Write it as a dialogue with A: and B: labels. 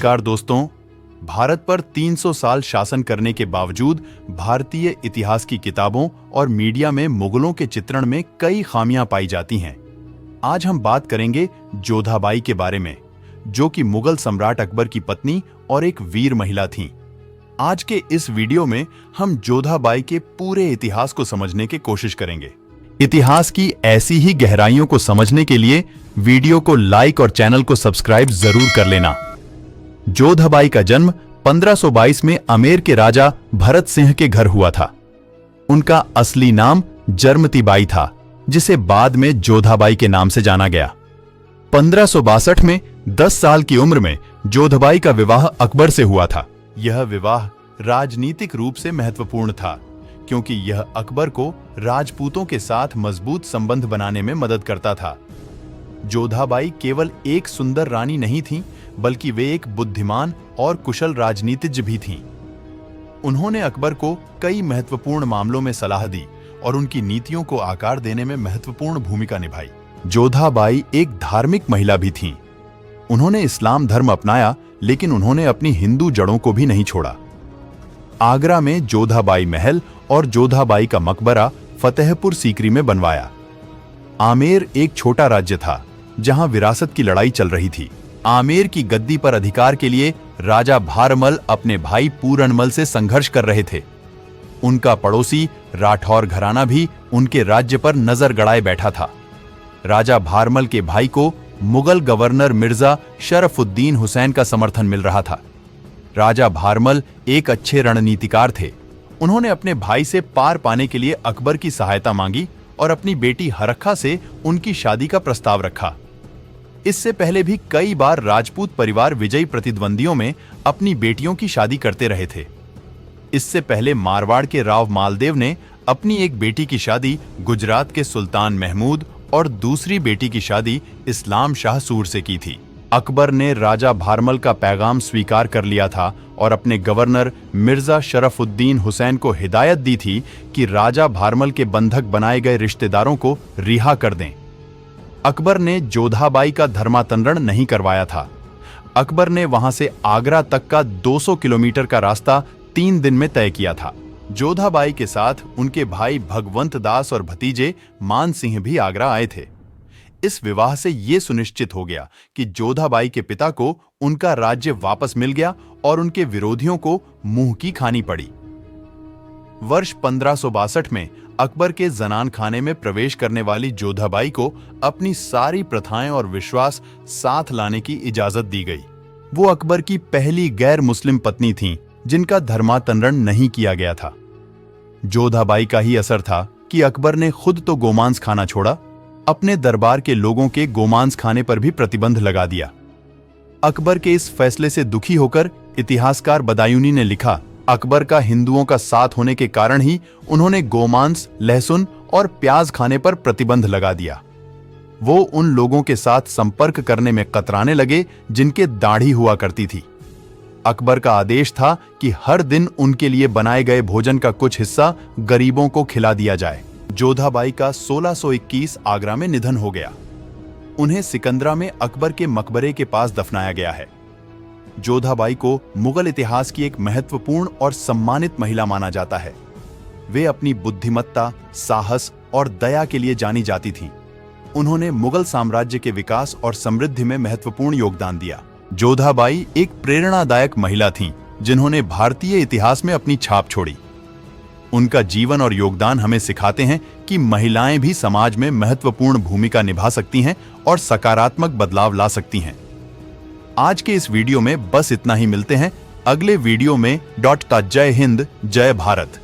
A: नमस्कार दोस्तों। भारत पर 300 साल शासन करने के बावजूद भारतीय इतिहास की किताबों और मीडिया में मुगलों के चित्रण में कई खामियां पाई जाती हैं। आज हम बात करेंगे जोधाबाई के बारे में, जो कि मुगल सम्राट अकबर की पत्नी और एक वीर महिला थीं। आज के इस वीडियो में हम जोधाबाई के पूरे इतिहास को समझने की कोशिश करेंगे। इतिहास की ऐसी ही गहराइयों को समझने के लिए वीडियो को लाइक और चैनल को सब्सक्राइब जरूर कर लेना। जोधाबाई का जन्म 1522 में आमेर के राजा भरत सिंह के घर हुआ था। उनका असली नाम जरमती बाई था, जिसे बाद में जोधाबाई के नाम से जाना गया। 1562 में 10 साल की उम्र में जोधाबाई का विवाह अकबर से हुआ था। यह विवाह राजनीतिक रूप से महत्वपूर्ण था, क्योंकि यह अकबर को राजपूतों के साथ मजबूत संबंध बनाने में मदद करता था। जोधाबाई केवल एक सुंदर रानी नहीं थीं, बल्कि वे एक बुद्धिमान और कुशल राजनीतिज्ञ भी थीं। उन्होंने अकबर को कई महत्वपूर्ण मामलों में सलाह दी और उनकी नीतियों को आकार देने में महत्वपूर्ण भूमिका निभाई। जोधाबाई एक धार्मिक महिला भी थीं। उन्होंने इस्लाम धर्म अपनाया, लेकिन उन्होंने अपनी हिंदू जड़ों को भी नहीं छोड़ा। आगरा में जोधाबाई महल और जोधाबाई का मकबरा फतेहपुर सीकरी में बनवाया। आमेर एक छोटा राज्य था, जहां विरासत की लड़ाई चल रही थी। आमेर की गद्दी पर अधिकार के लिए राजा भारमल अपने भाई पूरनमल से संघर्ष कर रहे थे। उनका पड़ोसी राठौर घराना भी उनके राज्य पर नजर गड़ाए बैठा था। राजा भारमल के भाई को मुगल गवर्नर मिर्जा शरफुद्दीन हुसैन का समर्थन मिल रहा था। राजा भारमल एक अच्छे रणनीतिकार थे। उन्होंने अपने भाई से पार पाने के लिए अकबर की सहायता मांगी और अपनी बेटी हरक्खा से उनकी शादी का प्रस्ताव रखा। इससे पहले भी कई बार राजपूत परिवार विजयी प्रतिद्वंदियों में अपनी बेटियों की शादी करते रहे थे। इससे पहले मारवाड़ के राव मालदेव ने अपनी एक बेटी की शादी गुजरात के सुल्तान महमूद और दूसरी बेटी की शादी इस्लाम शाह सूर से की थी। अकबर ने राजा भारमल का पैगाम स्वीकार कर लिया था और अपने गवर्नर मिर्जा शरफुद्दीन हुसैन को हिदायत दी थी कि राजा भारमल के बंधक बनाए गए रिश्तेदारों को रिहा कर दें। अकबर ने जोधाबाई का धर्मांतरण नहीं करवाया था। अकबर ने वहां से आगरा तक का 200 किलोमीटर का रास्ता 3 दिन में तय किया था। जोधाबाई के साथ उनके भाई भगवंत दास और भतीजे मान सिंह भी आगरा आए थे। इस विवाह से यह सुनिश्चित हो गया कि जोधाबाई के पिता को उनका राज्य वापस मिल गया और उनके विरोधियों को मुंह की खानी पड़ी। वर्ष 1562 में अकबर के जनान खाने में प्रवेश करने वाली जोधाबाई को अपनी सारी प्रथाएं और विश्वास साथ लाने की इजाजत दी गई। वो अकबर की पहली गैर मुस्लिम पत्नी थीं, जिनका धर्मांतरण नहीं किया गया था। जोधाबाई का ही असर था कि अकबर ने खुद तो गोमांस खाना छोड़ा, अपने दरबार के लोगों के गोमांस खाने पर भी प्रतिबंध लगा दिया। अकबर के इस फैसले से दुखी होकर इतिहासकार बदायूनी ने लिखा, अकबर का हिंदुओं का साथ होने के कारण ही उन्होंने गोमांस, लहसुन और प्याज खाने पर प्रतिबंध लगा दिया। वो उन लोगों के साथ संपर्क करने में कतराने लगे जिनके दाढ़ी हुआ करती थी। अकबर का आदेश था कि हर दिन उनके लिए बनाए गए भोजन का कुछ हिस्सा गरीबों को खिला दिया जाए। जोधाबाई का 1621 आगरा में निधन हो गया। उन्हें सिकंदरा में अकबर के मकबरे के पास दफनाया गया है। जोधाबाई को मुगल इतिहास की एक महत्वपूर्ण और सम्मानित महिला माना जाता है। वे अपनी बुद्धिमत्ता, साहस और दया के लिए जानी जाती थीं। उन्होंने मुगल साम्राज्य के विकास और समृद्धि में महत्वपूर्ण योगदान दिया। जोधाबाई एक प्रेरणादायक महिला थीं, जिन्होंने भारतीय इतिहास में अपनी छाप छोड़ी। उनका जीवन और योगदान हमें सिखाते हैं कि महिलाएं भी समाज में महत्वपूर्ण भूमिका निभा सकती हैं और सकारात्मक बदलाव ला सकती हैं। आज के इस वीडियो में बस इतना ही। मिलते हैं अगले वीडियो में। जय हिंद, जय भारत।